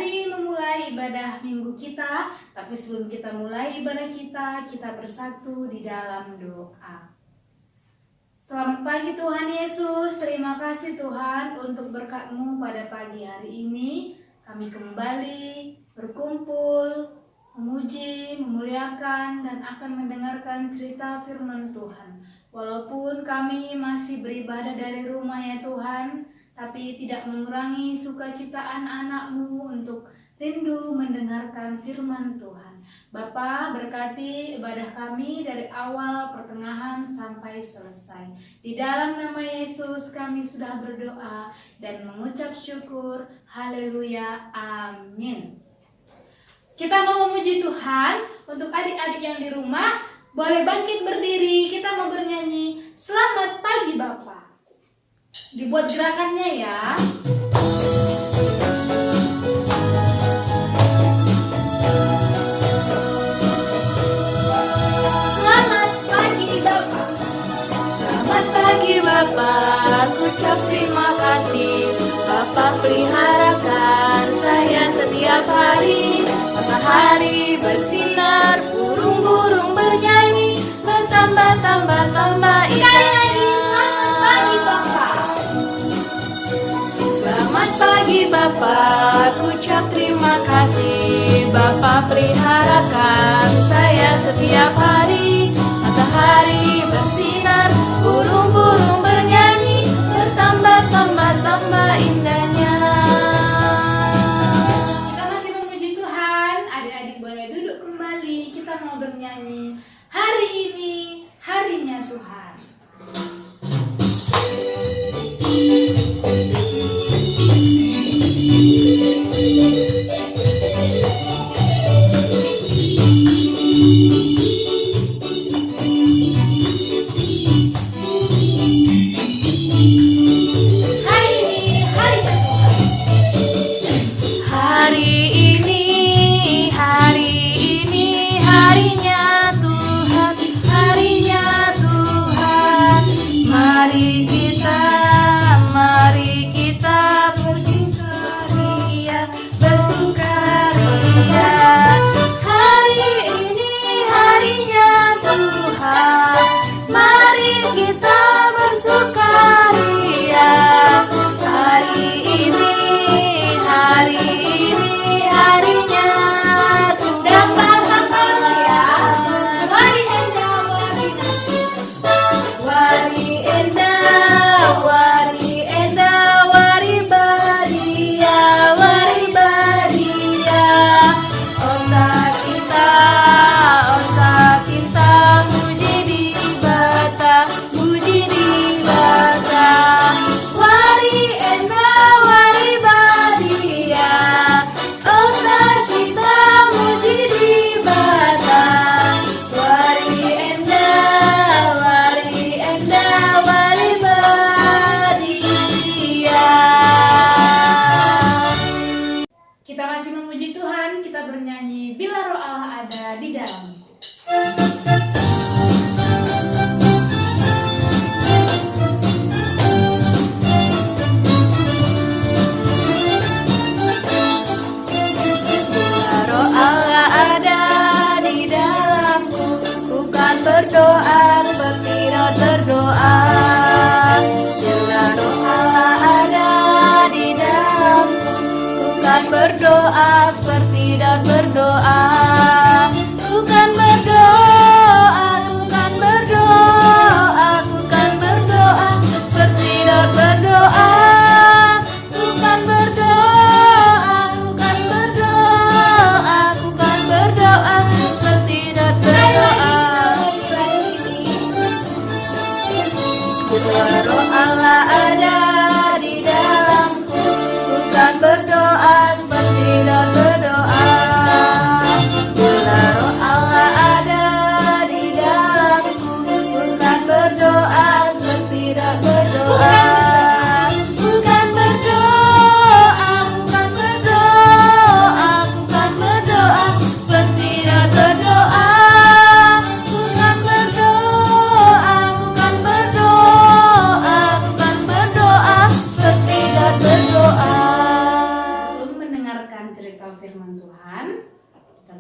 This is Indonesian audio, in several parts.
kembali memulai ibadah minggu kita. Tapi sebelum kita mulai ibadah kita bersatu di dalam doa. Selamat pagi Tuhan Yesus, terima kasih Tuhan untuk berkat-Mu pada pagi hari ini. Kami kembali berkumpul, memuji, memuliakan, dan akan mendengarkan cerita firman Tuhan. Walaupun kami masih beribadah dari rumah ya Tuhan, tapi tidak mengurangi sukacita anak-anak-Mu untuk rindu mendengarkan firman Tuhan. Bapa, berkati ibadah kami dari awal, pertengahan, sampai selesai. Di dalam nama Yesus kami sudah berdoa dan mengucap syukur. Haleluya, amin. Kita mau memuji Tuhan. Untuk adik-adik yang di rumah, boleh bangkit berdiri. Kita mau bernyanyi Selamat Pagi Bapa. Dibuat gerakannya ya. Bapak, ucap terima kasih. Bapak peliharakan saya setiap hari. Matahari bersinar, burung-burung bernyanyi, bertambah-tambah indahnya. Selamat pagi Bapak. Selamat pagi Bapak, ucap terima kasih. Bapak peliharakan saya setiap hari. Matahari bersinar, burung-burung bernyanyi, bertambah-tambah indahnya. Kita masih memuji Tuhan. Adik-adik boleh duduk kembali. Kita mau bernyanyi Hari ini harinya Tuhan. Harinya Tuhan, harinya Tuhan.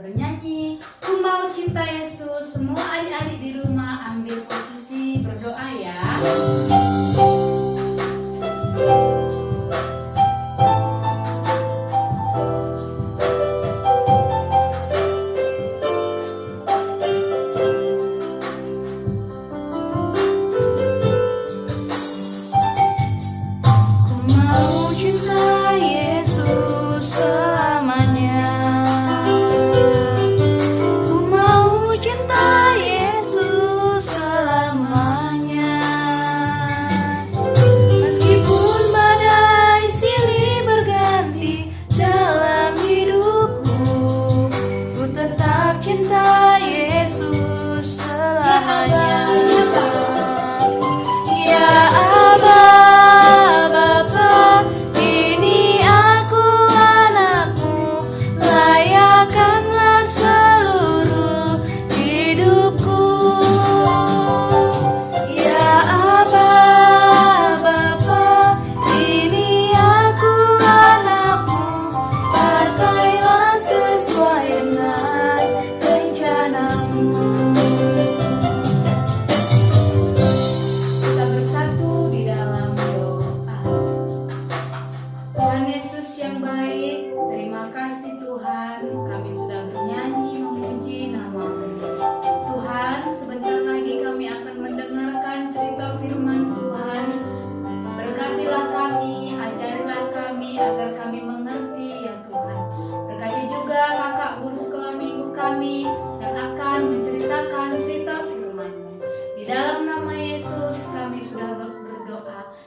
bernyanyi Ku Mau Cinta Yesus. Semua adik-adik di rumah ambil posisi berdoa ya.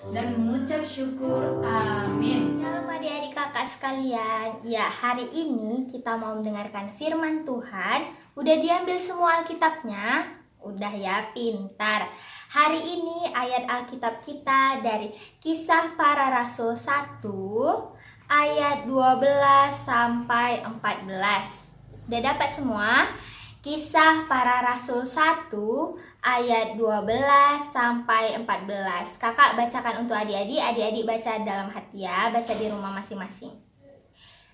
Dan mengucap syukur. Amin. Shalom adik-adik kakak sekalian. Ya, hari ini kita mau mendengarkan firman Tuhan. Udah diambil semua Alkitabnya? Udah ya, pintar. Hari ini ayat Alkitab kita dari Kisah Para Rasul 1 ayat 12 sampai 14. Udah dapat semua? Kisah Para Rasul 1 ayat 12 sampai 14. Kakak bacakan untuk adik-adik baca dalam hati ya, baca di rumah masing-masing.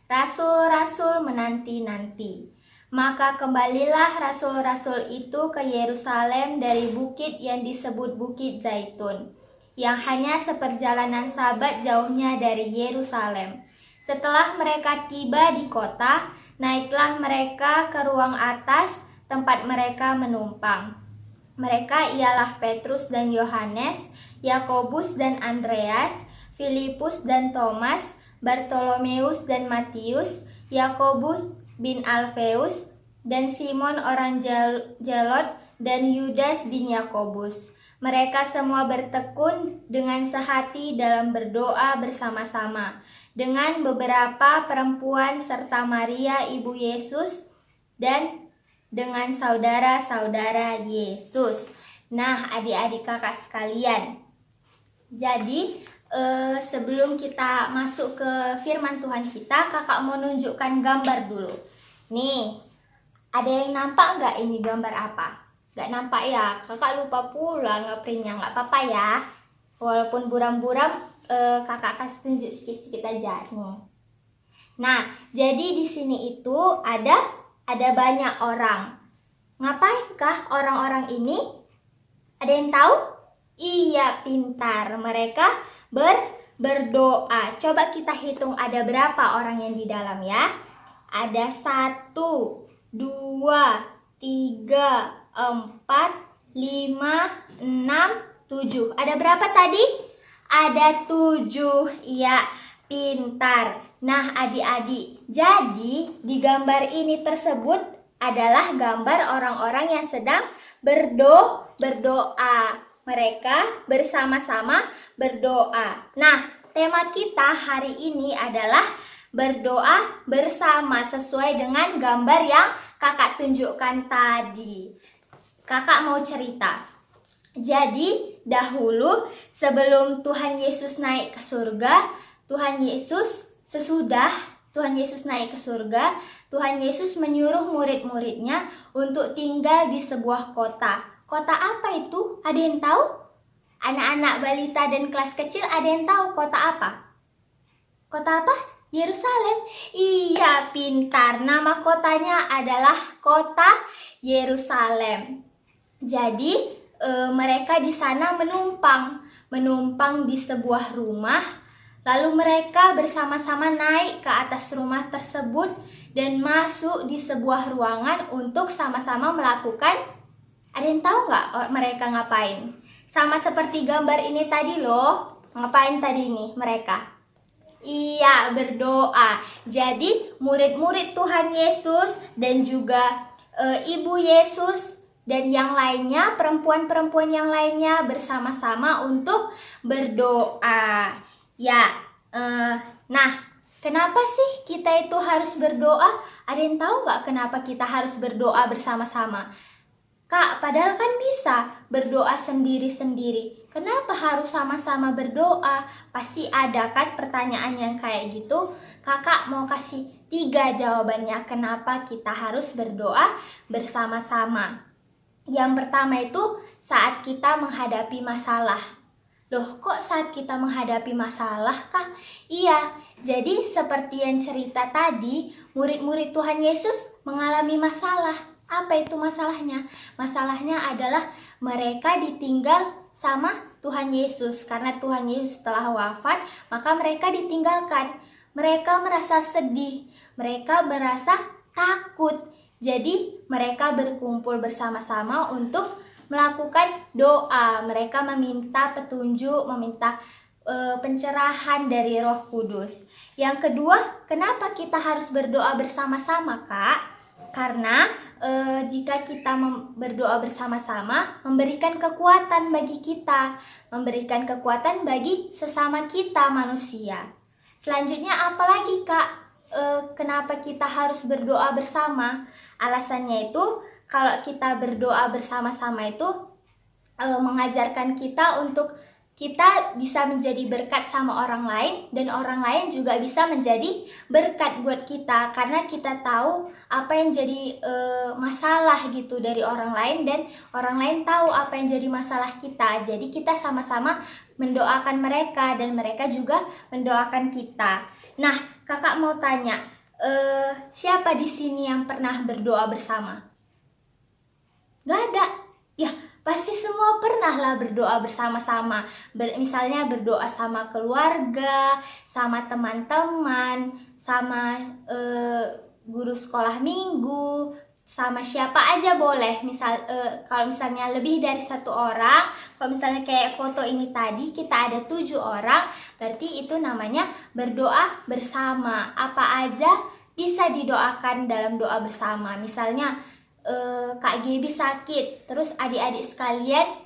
Rasul-rasul menanti-nanti. Maka kembalilah rasul-rasul itu ke Yerusalem dari bukit yang disebut Bukit Zaitun, yang hanya seperjalanan sabat jauhnya dari Yerusalem. Setelah mereka tiba di kota, naiklah mereka ke ruang atas tempat mereka menumpang. Mereka ialah Petrus dan Yohanes, Yakobus dan Andreas, Filipus dan Thomas, Bartolomeus dan Matius, Yakobus bin Alfeus, dan Simon orang Zelot, dan Yudas bin Yakobus. Mereka semua bertekun dengan sehati dalam berdoa bersama-sama dengan beberapa perempuan serta Maria ibu Yesus dan dengan saudara-saudara Yesus. Nah, adik-adik kakak sekalian, jadi sebelum kita masuk ke firman Tuhan kita, kakak mau nunjukkan gambar dulu. Nih, ada yang nampak nggak ini gambar apa? Nggak nampak ya? Kakak lupa pula nge-printnya, nggak apa-apa ya. Walaupun buram-buram, kakak kasih tunjuk sedikit-sedikit aja nih. Nah, jadi di sini itu ada banyak orang. Ngapain orang-orang ini? Ada yang tahu? Iya, pintar. Mereka berdoa. Coba kita hitung ada berapa orang yang di dalam ya. Ada 1, 2, 3, 4, 5, 6, 7. Ada berapa tadi? Ada 7. Iya, pintar. Nah, adik-adik, jadi di gambar ini tersebut adalah gambar orang-orang yang sedang berdoa. Mereka bersama-sama berdoa. Nah, tema kita hari ini adalah berdoa bersama sesuai dengan gambar yang kakak tunjukkan tadi. Kakak mau cerita. Jadi, dahulu sebelum Tuhan Yesus naik ke surga, sesudah Tuhan Yesus naik ke surga, Tuhan Yesus menyuruh murid-muridnya untuk tinggal di sebuah kota. Kota apa itu? Ada yang tahu? Anak-anak balita dan kelas kecil ada yang tahu kota apa? Kota apa? Yerusalem. Iya, pintar. Nama kotanya adalah kota Yerusalem. Jadi mereka di sana menumpang di sebuah rumah. Lalu mereka bersama-sama naik ke atas rumah tersebut dan masuk di sebuah ruangan untuk sama-sama melakukan. Ada yang tahu nggak mereka ngapain? Sama seperti gambar ini tadi loh. Ngapain tadi nih mereka? Iya, berdoa. Jadi murid-murid Tuhan Yesus dan juga Ibu Yesus dan yang lainnya, perempuan-perempuan yang lainnya bersama-sama untuk berdoa. Ya, nah, kenapa sih kita itu harus berdoa? Ada yang tahu nggak kenapa kita harus berdoa bersama-sama? Kak, padahal kan bisa berdoa sendiri-sendiri. Kenapa harus sama-sama berdoa? Pasti ada kan pertanyaan yang kayak gitu. Kakak mau kasih 3 jawabannya kenapa kita harus berdoa bersama-sama. Yang pertama itu saat kita menghadapi masalah. Loh, kok saat kita menghadapi masalah, Kak? Iya, jadi seperti yang cerita tadi, murid-murid Tuhan Yesus mengalami masalah. Apa itu masalahnya? Masalahnya adalah mereka ditinggal sama Tuhan Yesus. Karena Tuhan Yesus telah wafat, maka mereka ditinggalkan. Mereka merasa sedih, mereka merasa takut. Jadi mereka berkumpul bersama-sama untuk melakukan doa. Mereka meminta petunjuk, meminta pencerahan dari Roh Kudus. Yang kedua, kenapa kita harus berdoa bersama-sama, Kak? Karena jika kita berdoa bersama-sama, memberikan kekuatan bagi kita, memberikan kekuatan bagi sesama kita manusia. Selanjutnya apa lagi, Kak? Kenapa kita harus berdoa bersama? Alasannya itu, kalau kita berdoa bersama-sama itu mengajarkan kita untuk kita bisa menjadi berkat sama orang lain dan orang lain juga bisa menjadi berkat buat kita karena kita tahu apa yang jadi masalah gitu dari orang lain dan orang lain tahu apa yang jadi masalah kita. Jadi kita sama-sama mendoakan mereka dan mereka juga mendoakan kita. Nah, kakak mau tanya, siapa di sini yang pernah berdoa bersama? Gak ada. Ya, pasti semua pernah lah berdoa bersama-sama. Misalnya berdoa sama keluarga, sama teman-teman, sama guru sekolah minggu, sama siapa aja boleh. Kalau misalnya lebih dari 1 orang, kalau misalnya kayak foto ini tadi kita ada 7 orang, berarti itu namanya berdoa bersama. Apa aja bisa didoakan dalam doa bersama. Misalnya Kak Gebi sakit, terus adik-adik sekalian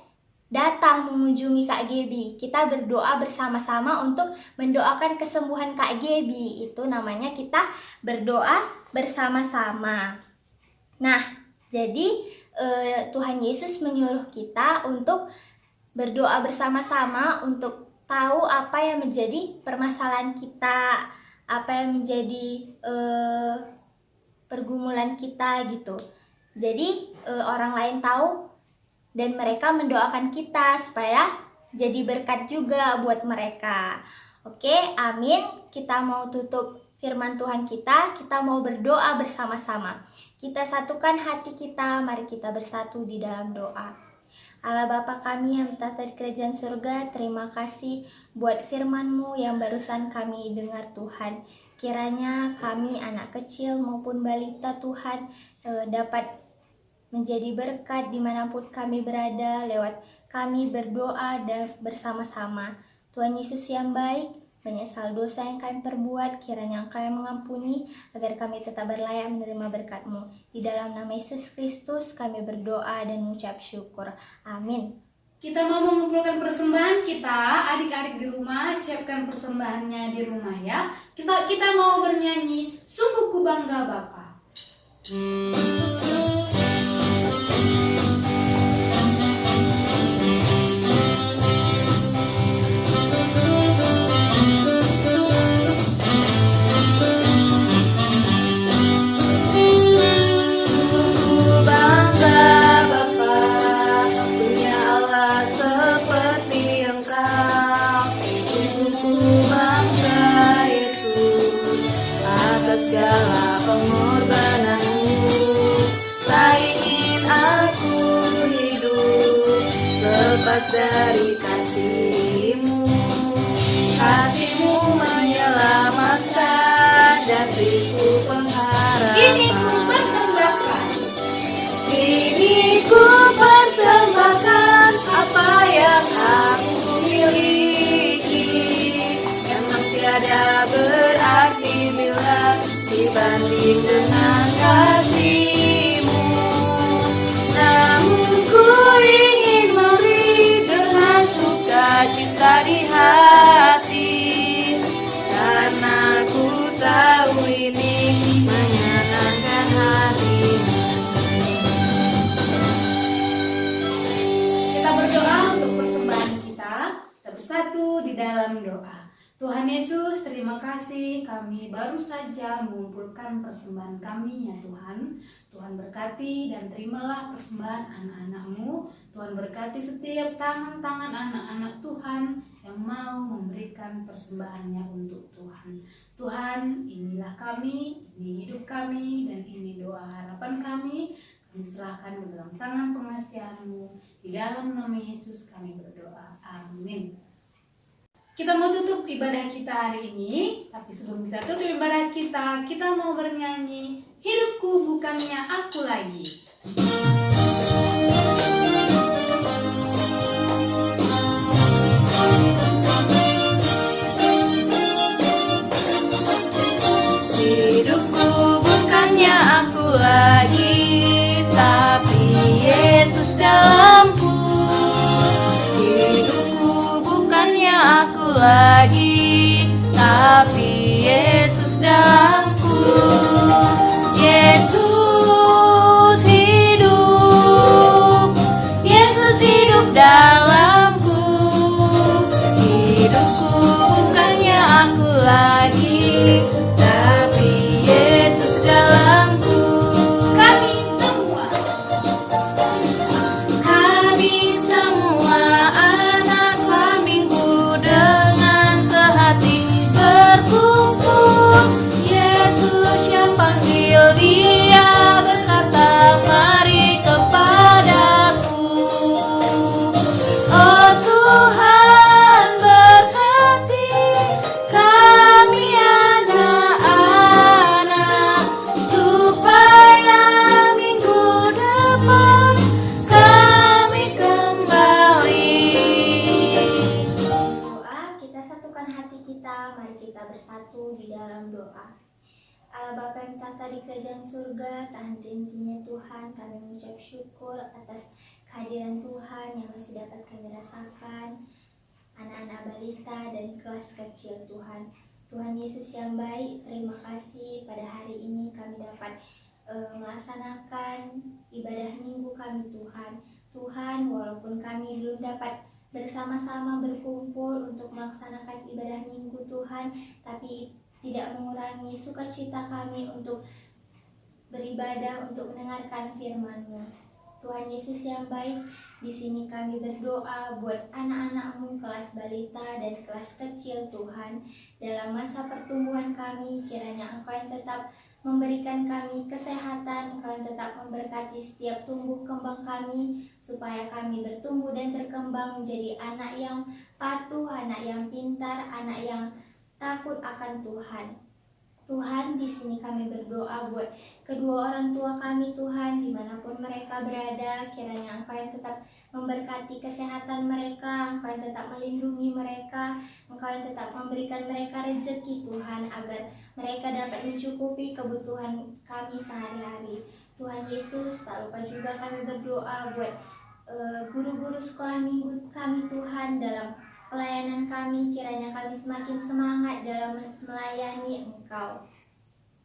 datang mengunjungi Kak Gebi. Kita berdoa bersama-sama untuk mendoakan kesembuhan Kak Gebi. Itu namanya kita berdoa bersama-sama. Nah, jadi Tuhan Yesus menyuruh kita untuk berdoa bersama-sama untuk tahu apa yang menjadi permasalahan kita, apa yang menjadi pergumulan kita gitu. Jadi orang lain tahu dan mereka mendoakan kita supaya jadi berkat juga buat mereka. Oke, amin. Kita mau tutup firman Tuhan kita mau berdoa bersama-sama. Kita satukan hati kita, mari kita bersatu di dalam doa. Allah Bapa kami yang bertata di kerajaan surga, terima kasih buat firman-Mu yang barusan kami dengar Tuhan. Kiranya kami anak kecil maupun balita Tuhan dapat menjadi berkat dimanapun kami berada lewat kami berdoa dan bersama-sama. Tuhan Yesus yang baik, menyesal dosa yang kami perbuat, kiranya Engkau yang mengampuni agar kami tetap berlayak menerima berkat-Mu. Di dalam nama Yesus Kristus kami berdoa dan mengucap syukur. Amin. Kita mau mengumpulkan persembahan kita, adik-adik di rumah siapkan persembahannya di rumah ya. Kita mau bernyanyi Sungguh Ku Bangga Bapa. Seperti Engkau, sungguh ku bangga Yesus. bebas dari kasih-Mu. Kasih-Mu menyelamatkan dan beriku pengharapan. Kini ku persembahkan, Kini ku persembahkan apa yang aku miliki. Memang tiada berarti bila dibanding dengan kasih-Mu. Namun ku ingin memberi dengan sukacita di hati, karena ku tahu ini menyenangkan hati-Mu. kita berdoa untuk persembahan kita. Kita bersatu di dalam doa. Tuhan Yesus, terima kasih kami baru saja mengumpulkan persembahan kami ya Tuhan. Tuhan berkati dan terimalah persembahan anak-anak-Mu. Tuhan berkati setiap tangan-tangan anak-anak Tuhan yang mau memberikan persembahannya untuk Tuhan. Tuhan, inilah kami, ini hidup kami, dan ini doa harapan kami. Kami serahkan ke dalam tangan pengasihan-Mu. Di dalam nama Yesus kami berdoa. Amin. Kita mau tutup ibadah kita hari ini, tapi sebelum kita tutup ibadah kita mau bernyanyi Hidupku Bukannya Aku Lagi. Hidupku bukannya aku lagi, tapi Yesus dalamku. Hidupku bukannya aku lagi, tapi Yesus dalamku. Yesus hidup, Yesus hidup dalamku. Hidupku bukannya aku lagi, tapi Yesus dalamku. Kami semua anak suamiku dengan sehati berkumpul. Yesus yang panggil dia berkata, mari kepadaku. Oh Tuhan berkati kami anak-anak, supaya minggu depan kami kembali. Doa, kita satukan hati kita, mari kita bersatu di dalam doa. Allah Bapa yang tata di kerajaan surga, tak henti-hentinya Tuhan, kami mengucap syukur atas kehadiran Tuhan yang masih dapat kami rasakan, anak-anak balita dan kelas kecil Tuhan. Tuhan Yesus yang baik, terima kasih pada hari ini kami dapat melaksanakan ibadah minggu kami Tuhan. Tuhan, walaupun kami belum dapat bersama-sama berkumpul untuk melaksanakan ibadah minggu Tuhan, tapi tidak mengurangi sukacita kami untuk beribadah, untuk mendengarkan firman-Mu. Tuhan Yesus yang baik, di sini kami berdoa buat anak-anak-Mu kelas balita dan kelas kecil Tuhan. Dalam masa pertumbuhan kami, kiranya Engkau yang tetap memberikan kami kesehatan, Engkau yang tetap memberkati setiap tumbuh kembang kami, supaya kami bertumbuh dan berkembang menjadi anak yang patuh, anak yang pintar, anak yang takut akan Tuhan. Tuhan, di sini kami berdoa buat kedua orang tua kami Tuhan, dimanapun mereka berada, kiranya Engkau yang tetap memberkati kesehatan mereka, Engkau yang tetap melindungi mereka, Engkau yang tetap memberikan mereka rezeki Tuhan, agar mereka dapat mencukupi kebutuhan kami sehari-hari. Tuhan Yesus, tak lupa juga kami berdoa buat guru-guru sekolah minggu kami Tuhan, dalam pelayanan kami, kiranya kami semakin semangat dalam melayani Engkau.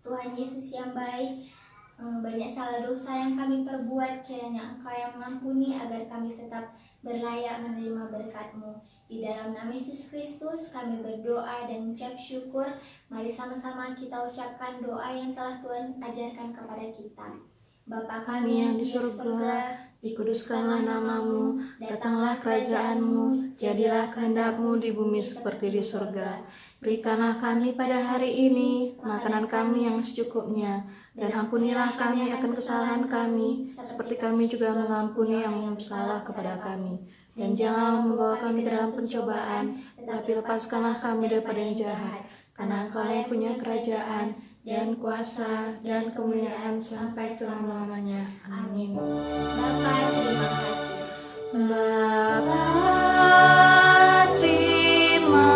Tuhan Yesus yang baik, banyak salah dosa yang kami perbuat, kiranya Engkau yang mengampuni agar kami tetap berlayak menerima berkat-Mu. Di dalam nama Yesus Kristus kami berdoa dan mengucap syukur. Mari sama-sama kita ucapkan doa yang telah Tuhan ajarkan kepada kita. Bapa kami yang di surga, dikuduskanlah nama-Mu, datanglah kerajaan-Mu, jadilah kehendak-Mu di bumi seperti di surga. Berikanlah kami pada hari ini makanan kami yang secukupnya, dan ampunilah kami akan kesalahan kami, seperti kami juga mengampuni yang bersalah kepada kami. dan janganlah membawa kami ke dalam pencobaan, tetapi lepaskanlah kami daripada yang jahat. Karena Engkau yang punya kerajaan, dan kuasa, dan kemuliaan sampai selama-lamanya. Amin. Bapa, terima kasih. Bapa, terima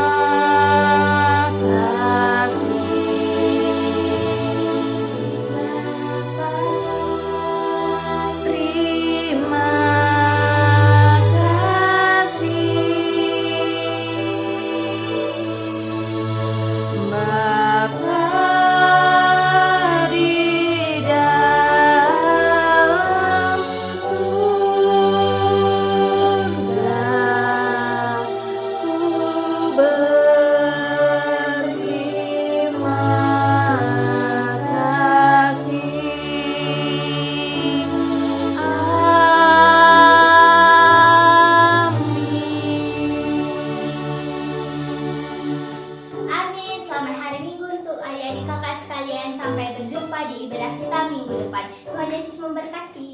kasih. Bapa, terima kasih. Bapa di dalam surga, ku berterima kasih. Amin. Selamat hari Minggu untuk adik-adik kakak sekalian. Sampai berjumpa di ibadah kita minggu depan. Tuhan Yesus memberkati.